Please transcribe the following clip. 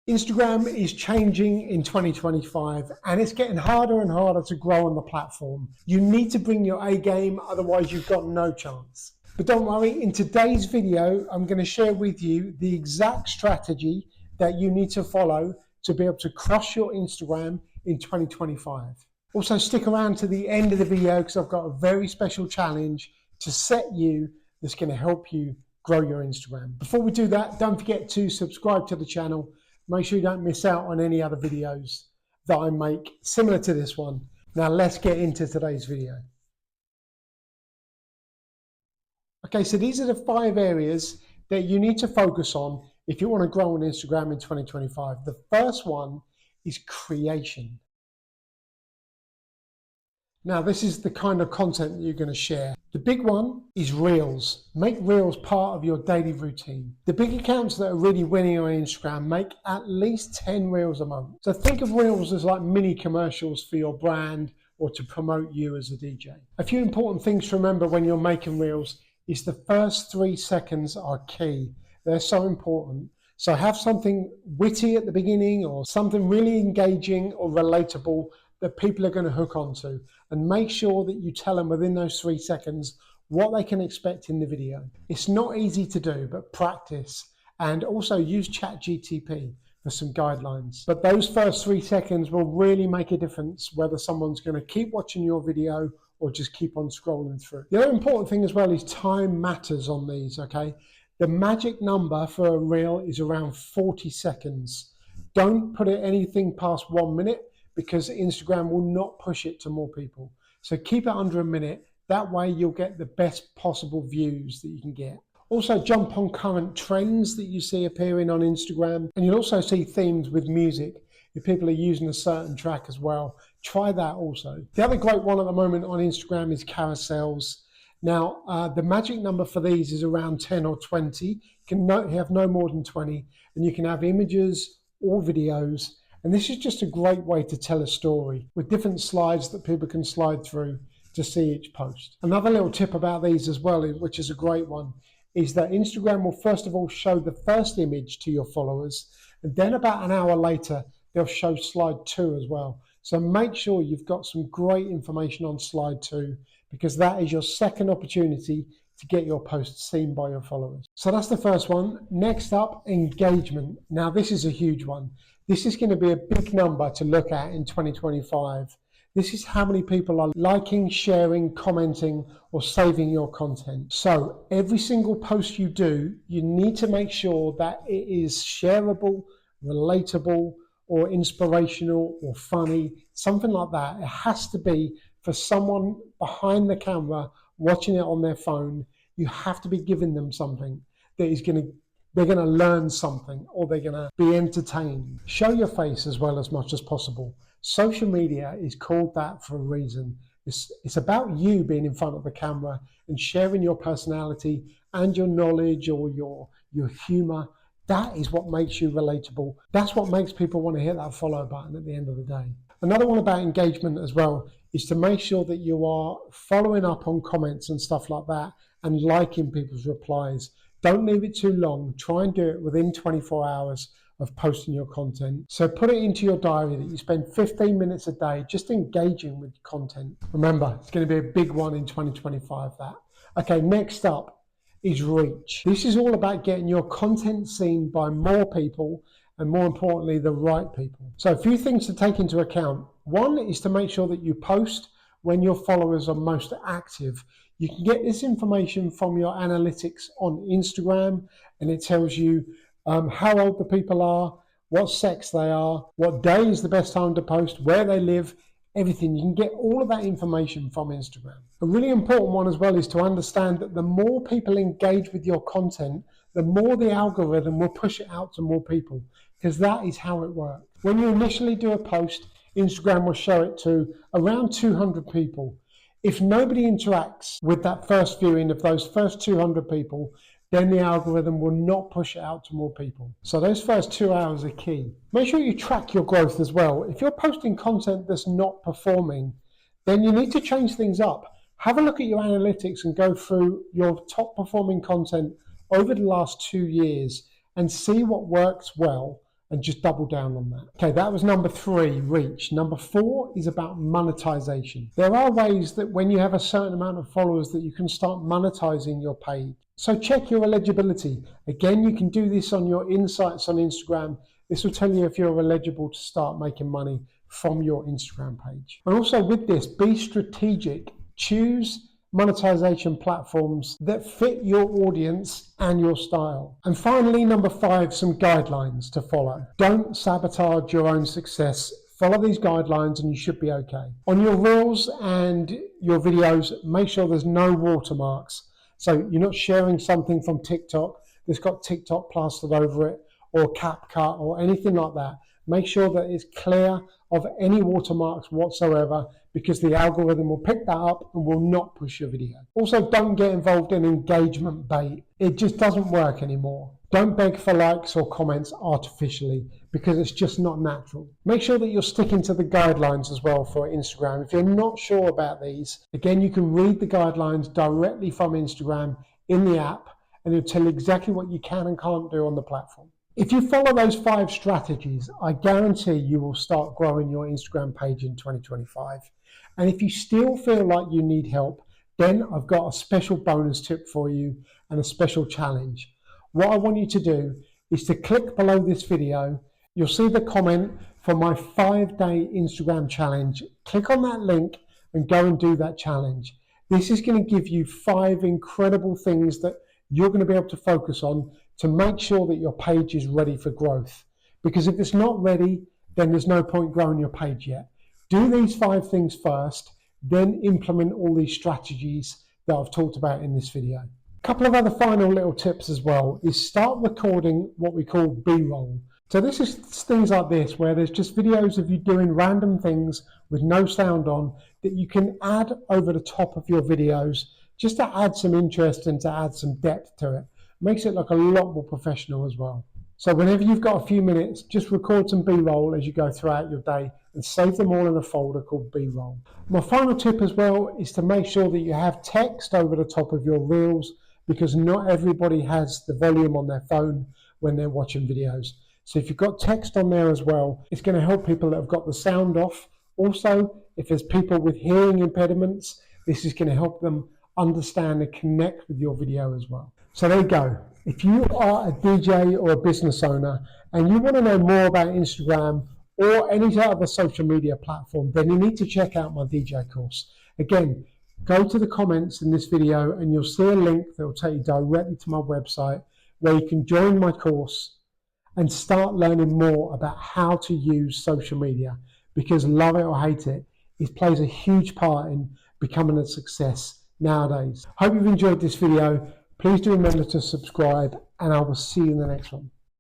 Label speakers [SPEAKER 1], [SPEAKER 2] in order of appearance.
[SPEAKER 1] Instagram is changing in 2025 and it's getting harder and harder to grow on the platform. You need to bring your A game, otherwise you've got no chance. But don't worry, in today's video, I'm going to share with you the exact strategy that you need to follow to be able to crush your Instagram in 2025. Also stick around to the end of the video because I've got a very special challenge to set you that's going to help you grow your Instagram. Before we do that, don't forget to subscribe to the channel. Make sure you don't miss out on any other videos that I make similar to this one. Now let's get into today's video. Okay, so these are the 5 areas that you need to focus on if you want to grow on Instagram in 2025. The first one is creation. Now this is the kind of content that you're going to share. The big one is Reels. Make Reels part of your daily routine. The big accounts that are really winning on Instagram make at least 10 Reels a month. So think of Reels as like mini commercials for your brand or to promote you as a DJ. A few important things to remember when you're making Reels is the first 3 seconds are key. They're so important. So have something witty at the beginning or something really engaging or relatable that people are going to hook onto, and make sure that you tell them within those 3 seconds what they can expect in the video. It's not easy to do, but practice, and also use ChatGPT for some guidelines. But those first 3 seconds will really make a difference whether someone's going to keep watching your video or just keep on scrolling through. The other important thing as well is time matters on these, okay? The magic number for a reel is around 40 seconds. Don't put it anything past 1 minute, because Instagram will not push it to more people. So keep it under a minute. That way you'll get the best possible views that you can get. Also jump on current trends that you see appearing on Instagram. And you'll also see themes with music. If people are using a certain track as well, try that also. The other great one at the moment on Instagram is carousels. Now, the magic number for these is around 10 or 20. You can have no more than 20, and you can have images or videos. And this is just a great way to tell a story with different slides that people can slide through to see each post. Another little tip about these as well, which is a great one, is that Instagram will first of all show the first image to your followers, and then about an hour later, they'll show slide 2 as well. So make sure you've got some great information on slide 2, because that is your second opportunity to get your post seen by your followers. So that's the first one. Next up, engagement. Now this is a huge one. This is going to be a big number to look at in 2025. This is how many people are liking, sharing, commenting, or saving your content. So every single post you do, you need to make sure that it is shareable, relatable, or inspirational, or funny, something like that. It has to be for someone behind the camera watching it on their phone. You have to be giving them something that is they're going to learn something, or they're going to be entertained. Show your face as well as much as possible. Social media is called that for a reason. It's about you being in front of the camera and sharing your personality and your knowledge or your humor. That is what makes you relatable. That's what makes people want to hit that follow button at the end of the day. Another one about engagement as well is to make sure that you are following up on comments and stuff like that and liking people's replies. Don't leave it too long. Try and do it within 24 hours of posting your content. So put it into your diary that you spend 15 minutes a day just engaging with content. Remember, it's going to be a big one in 2025, that. Okay, next up is reach. This is all about getting your content seen by more people, and more importantly, the right people. So a few things to take into account. One is to make sure that you post when your followers are most active. You can get this information from your analytics on Instagram, and it tells you how old the people are, what sex they are, what day is the best time to post, where they live, everything. You can get all of that information from Instagram. A really important one as well is to understand that the more people engage with your content, the more the algorithm will push it out to more people, because that is how it works. When you initially do a post, Instagram will show it to around 200 people. If nobody interacts with that first viewing of those first 200 people, then the algorithm will not push it out to more people. So those first 2 hours are key. Make sure you track your growth as well. If you're posting content that's not performing, then you need to change things up. Have a look at your analytics and go through your top performing content over the last 2 years and see what works well and just double down on that. Okay, that was number 3, reach. Number 4 is about monetization. There are ways that when you have a certain amount of followers that you can start monetizing your page. So check your eligibility. Again, you can do this on your insights on Instagram. This will tell you if you're eligible to start making money from your Instagram page. And also with this, be strategic. Choose monetization platforms that fit your audience and your style. And finally, number 5, some guidelines to follow. Don't sabotage your own success. Follow these guidelines and you should be okay. On your reels and your videos, make sure there's no watermarks. So you're not sharing something from TikTok that's got TikTok plastered over it, or CapCut or anything like that. Make sure that it's clear of any watermarks whatsoever, because the algorithm will pick that up and will not push your video. Also, don't get involved in engagement bait. It just doesn't work anymore. Don't beg for likes or comments artificially, because it's just not natural. Make sure that you're sticking to the guidelines as well for Instagram. If you're not sure about these, again, you can read the guidelines directly from Instagram in the app, and it'll tell you exactly what you can and can't do on the platform. If you follow those 5 strategies, I guarantee you will start growing your Instagram page in 2025. And if you still feel like you need help, then I've got a special bonus tip for you and a special challenge. What I want you to do is to click below this video. You'll see the comment for my 5-day Instagram challenge. Click on that link and go and do that challenge. This is going to give you 5 incredible things that you're going to be able to focus on to make sure that your page is ready for growth. Because if it's not ready, then there's no point growing your page yet. Do these 5 things first, then implement all these strategies that I've talked about in this video. A couple of other final little tips as well is start recording what we call B-roll. So this is things like this, where there's just videos of you doing random things with no sound on that you can add over the top of your videos, just to add some interest and to add some depth to it. Makes it look a lot more professional as well. So whenever you've got a few minutes, just record some B-roll as you go throughout your day and save them all in a folder called B-roll. My final tip as well is to make sure that you have text over the top of your reels, because not everybody has the volume on their phone when they're watching videos. So if you've got text on there as well, it's going to help people that have got the sound off. Also, if there's people with hearing impediments, this is going to help them understand and connect with your video as well. So there you go. If you are a DJ or a business owner and you want to know more about Instagram or any other social media platform, then you need to check out my DJ course. Again, go to the comments in this video and you'll see a link that will take you directly to my website where you can join my course and start learning more about how to use social media, because love it or hate it, it plays a huge part in becoming a success nowadays. Hope you've enjoyed this video. Please do remember to subscribe, and I will see you in the next one.